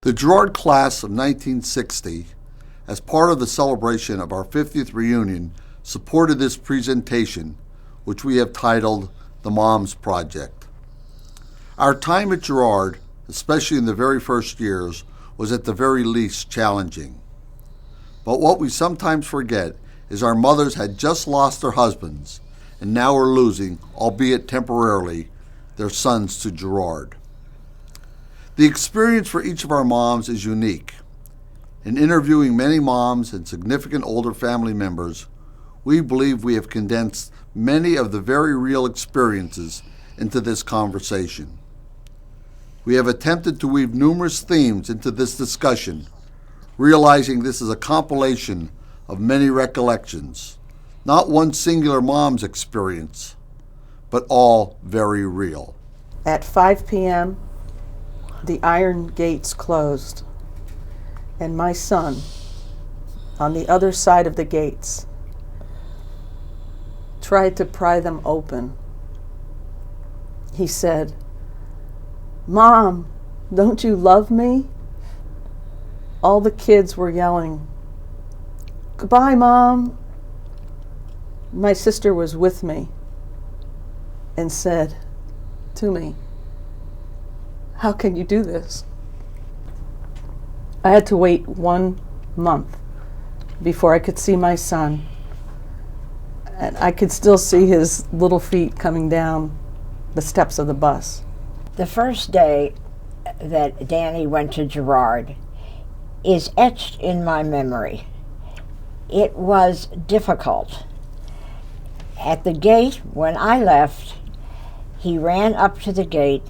The Girard class of 1960, as part of the celebration of our 50th reunion, supported this presentation, which we have titled The Moms Project. Our time at Girard, especially in the very first years, was at the very least challenging. But what we sometimes forget is our mothers had just lost their husbands, and now were losing, albeit temporarily, their sons to Girard. The experience for each of our moms is unique. In interviewing many moms and significant older family members, we believe we have condensed many of the very real experiences into this conversation. We have attempted to weave numerous themes into this discussion, realizing this is a compilation of many recollections, not one singular mom's experience, but all very real. At 5 p.m., the iron gates closed, and my son, on the other side of the gates, tried to pry them open. He said, "Mom, don't you love me?" All the kids were yelling, "Goodbye, Mom." My sister was with me and said to me, "How can you do this?" I had to wait 1 month before I could see my son, and I could still see his little feet coming down the steps of the bus. The first day that Danny went to Girard is etched in my memory. It was difficult. At the gate, when I left, he ran up to the gate,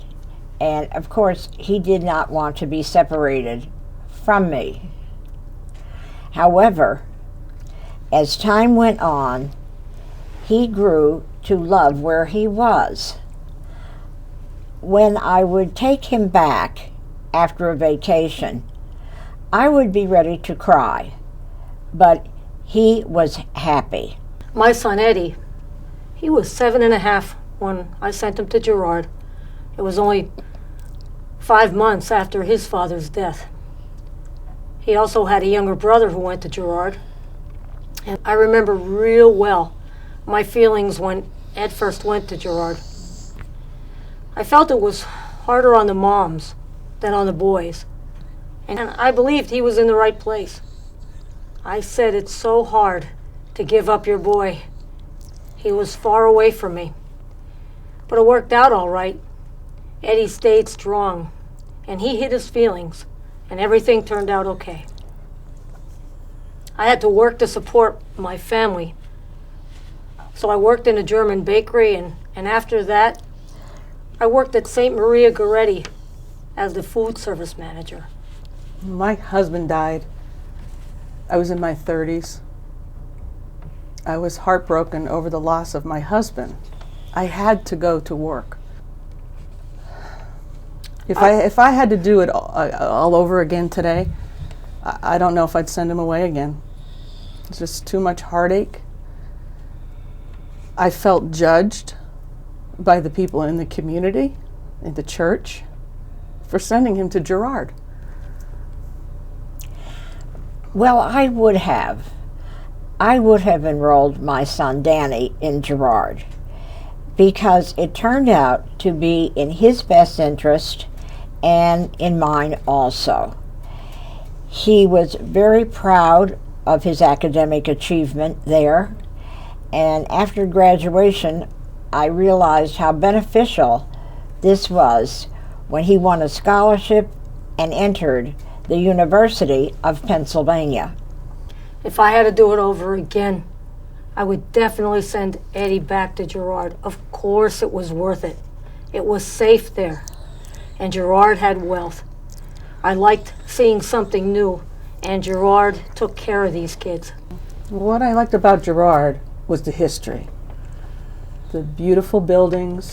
and of course he did not want to be separated from me. However, as time went on, he grew to love where he was. When I would take him back after a vacation, I would be ready to cry, but he was happy. My son Eddie, he was 7.5 when I sent him to Girard. It was only 5 months after his father's death. He also had a younger brother who went to Girard. And I remember real well my feelings when Ed first went to Girard. I felt it was harder on the moms than on the boys. And I believed he was in the right place. I said, "It's so hard to give up your boy. He was far away from me." But it worked out all right. Eddie stayed strong, and he hid his feelings, and everything turned out okay. I had to work to support my family. So I worked in a German bakery, and after that, I worked at St. Maria Goretti as the food service manager. My husband died. I was in my 30s. I was heartbroken over the loss of my husband. I had to go to work. If I had to do it all over again today, I don't know if I'd send him away again. It's just too much heartache. I felt judged by the people in the community, in the church, for sending him to Girard. Well, I would have enrolled my son Danny in Girard because it turned out to be in his best interest and in mine also. He was very proud of his academic achievement there, and after graduation, I realized how beneficial this was when he won a scholarship and entered the University of Pennsylvania. If I had to do it over again, I would definitely send Eddie back to Girard. Of course it was worth it. It was safe there, and Girard had wealth. I liked seeing something new, and Girard took care of these kids. What I liked about Girard was the history, the beautiful buildings,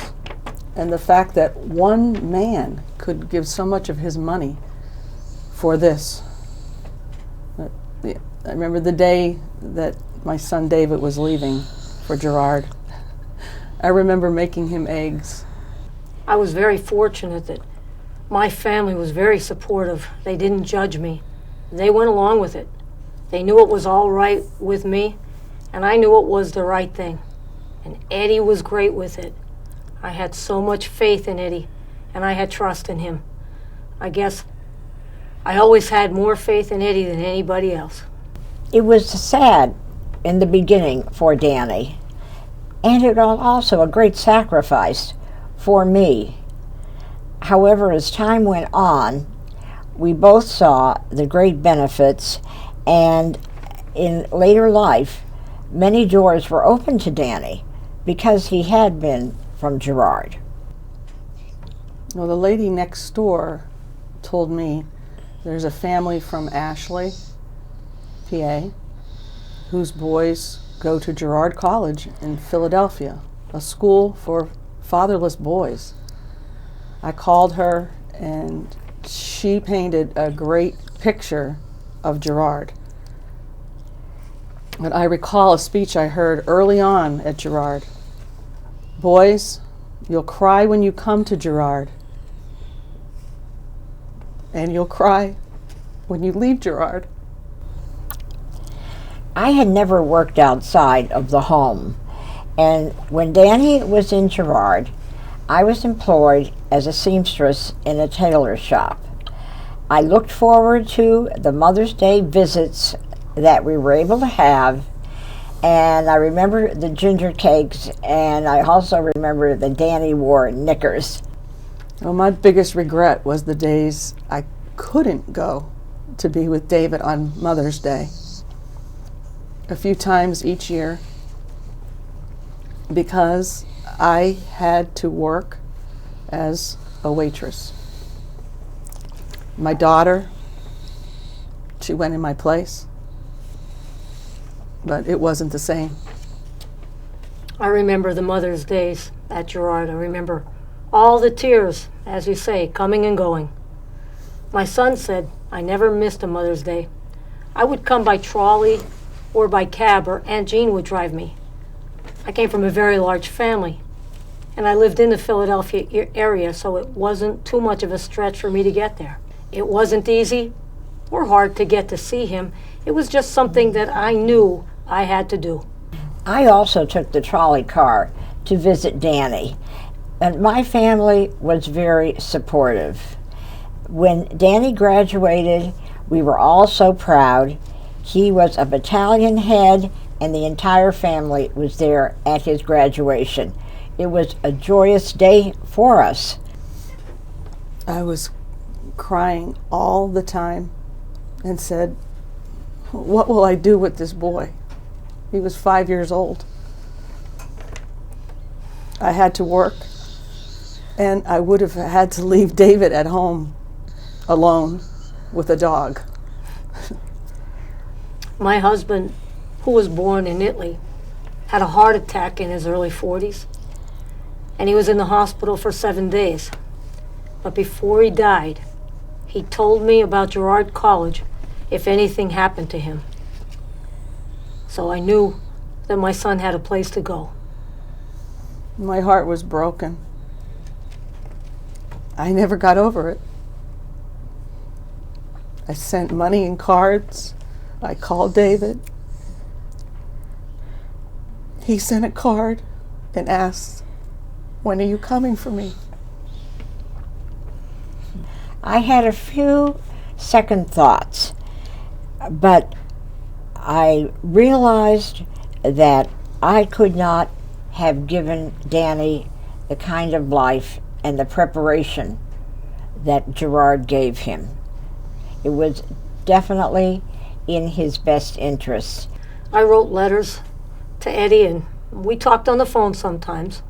and the fact that one man could give so much of his money for this. I remember the day that my son David was leaving for Girard. I remember making him eggs. I was very fortunate that My family was very supportive. They didn't judge me. They went along with it. They knew it was all right with me, and I knew it was the right thing. And Eddie was great with it. I had so much faith in Eddie, and I had trust in him. I guess I always had more faith in Eddie than anybody else. It was sad in the beginning for Danny, and it was also a great sacrifice for me. However, as time went on, we both saw the great benefits, and in later life, many doors were open to Danny because he had been from Girard. Well, the lady next door told me there's a family from Ashley, PA, whose boys go to Girard College in Philadelphia, a school for fatherless boys. I called her, and she painted a great picture of Girard. And I recall a speech I heard early on at Girard. Boys, you'll cry when you come to Girard, and you'll cry when you leave Girard. I had never worked outside of the home, and when Danny was in Girard, I was employed as a seamstress in a tailor shop. I looked forward to the Mother's Day visits that we were able to have, and I remember the ginger cakes, and I also remember that Danny wore knickers. Well, my biggest regret was the days I couldn't go to be with David on Mother's Day. A few times each year, because I had to work as a waitress. My daughter, she went in my place, but it wasn't the same. I remember the Mother's Days at Girard. I remember all the tears, as you say, coming and going. My son said I never missed a Mother's Day. I would come by trolley or by cab, or Aunt Jean would drive me. I came from a very large family, and I lived in the Philadelphia area, so it wasn't too much of a stretch for me to get there. It wasn't easy or hard to get to see him. It was just something that I knew I had to do. I also took the trolley car to visit Danny, and my family was very supportive. When Danny graduated, we were all so proud. He was a battalion head, and the entire family was there at his graduation. It was a joyous day for us. I was crying all the time and said, what will I do with this boy? He was 5 years old. I had to work, and I would have had to leave David at home alone with a dog. My husband, who was born in Italy, had a heart attack in his early 40s, and he was in the hospital for 7 days. But before he died, he told me about Girard College if anything happened to him. So I knew that my son had a place to go. My heart was broken. I never got over it. I sent money and cards. I called David. He sent a card and asked, when are you coming for me? I had a few second thoughts, but I realized that I could not have given Danny the kind of life and the preparation that Girard gave him. It was definitely in his best interests. I wrote letters to Eddie, and we talked on the phone sometimes.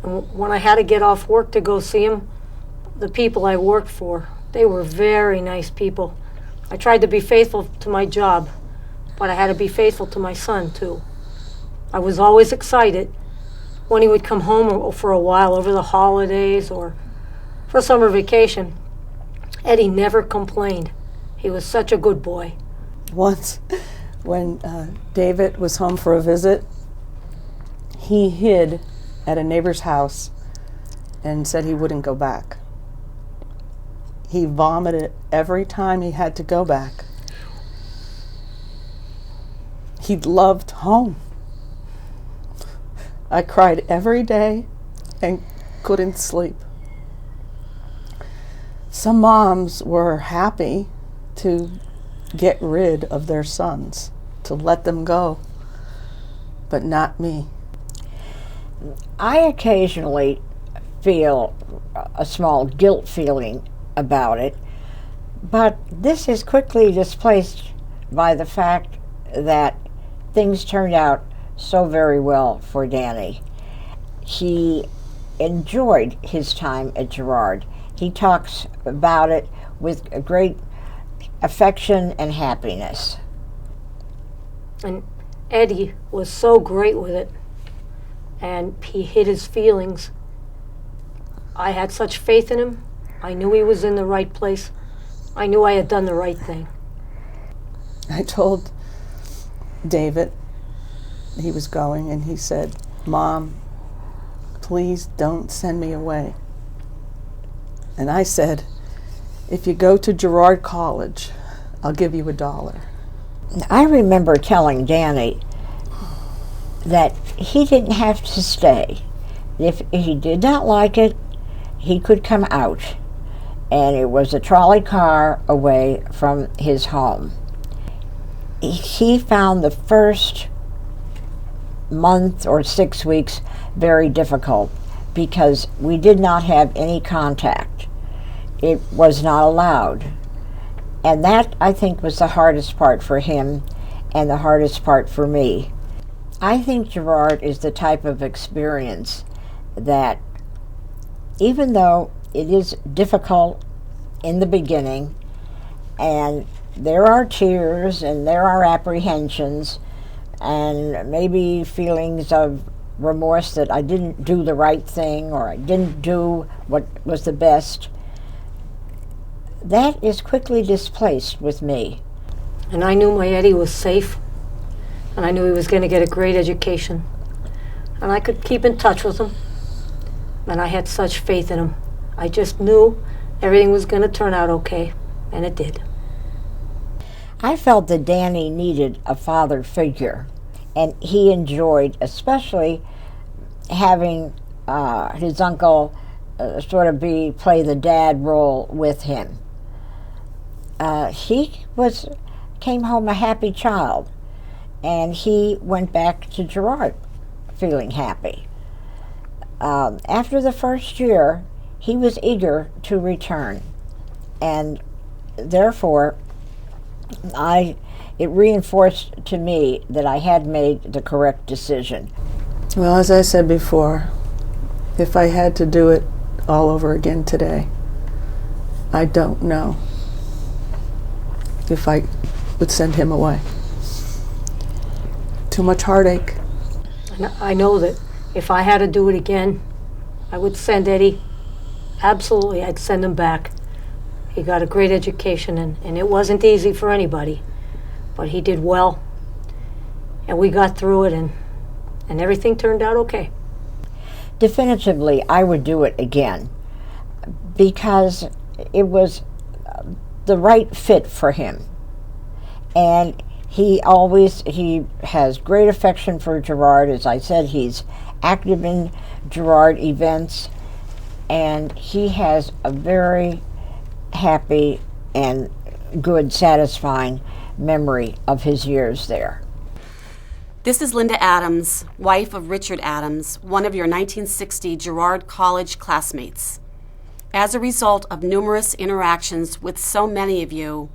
And when I had to get off work to go see him, the people I worked for, they were very nice people. I tried to be faithful to my job, but I had to be faithful to my son, too. I was always excited when he would come home for a while over the holidays or for summer vacation. Eddie never complained. He was such a good boy. Once, when David was home for a visit, he hid at a neighbor's house and said he wouldn't go back. He vomited every time he had to go back. He loved home. I cried every day and couldn't sleep. Some moms were happy to get rid of their sons, to let them go, but not me. I occasionally feel a small guilt feeling about it, but this is quickly displaced by the fact that things turned out so very well for Danny. He enjoyed his time at Girard. He talks about it with a great affection and happiness. And Eddie was so great with it, and he hid his feelings. I had such faith in him. I knew he was in the right place. I knew I had done the right thing. I told David he was going, and he said, "Mom, please don't send me away." And I said, "If you go to Girard College, I'll give you $1." I remember telling Danny that he didn't have to stay. If he did not like it, he could come out. And it was a trolley car away from his home. He found the first month or 6 weeks very difficult because we did not have any contact. It was not allowed. And that, I think, was the hardest part for him and the hardest part for me. I think Girard is the type of experience that, even though it is difficult in the beginning, and there are tears and there are apprehensions and maybe feelings of remorse that I didn't do the right thing or I didn't do what was the best, that is quickly displaced with me. And I knew my Eddie was safe, and I knew he was going to get a great education. And I could keep in touch with him, and I had such faith in him. I just knew everything was going to turn out okay, and it did. I felt that Danny needed a father figure, and he enjoyed especially having his uncle sort of play the dad role with him. He came home a happy child, and he went back to Girard feeling happy. After the first year, he was eager to return, and therefore it reinforced to me that I had made the correct decision. Well, as I said before, if I had to do it all over again today, I don't know if I would send him away. Too much heartache. And I know that if I had to do it again, I would send Eddie. Absolutely, I'd send him back. He got a great education, and it wasn't easy for anybody, but he did well, and we got through it, and everything turned out okay. Definitively, I would do it again because it was the right fit for him. And he has great affection for Girard. As I said, he's active in Girard events, and he has a very happy and good, satisfying memory of his years there. This is Linda Adams, wife of Richard Adams, one of your 1960 Girard College classmates. As a result of numerous interactions with so many of you,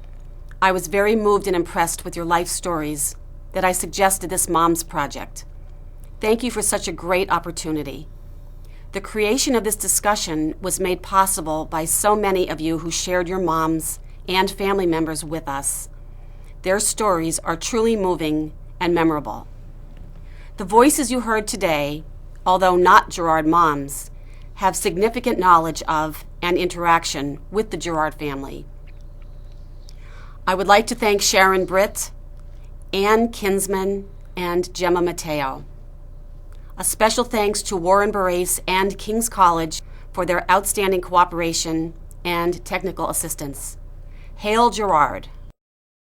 I was very moved and impressed with your life stories that I suggested this Moms Project. Thank you for such a great opportunity. The creation of this discussion was made possible by so many of you who shared your moms and family members with us. Their stories are truly moving and memorable. The voices you heard today, although not Girard moms, have significant knowledge of and interaction with the Girard family. I would like to thank Sharon Britt, Ann Kinsman, and Gemma Mateo. A special thanks to Warren Barrace and King's College for their outstanding cooperation and technical assistance. Hail Girard!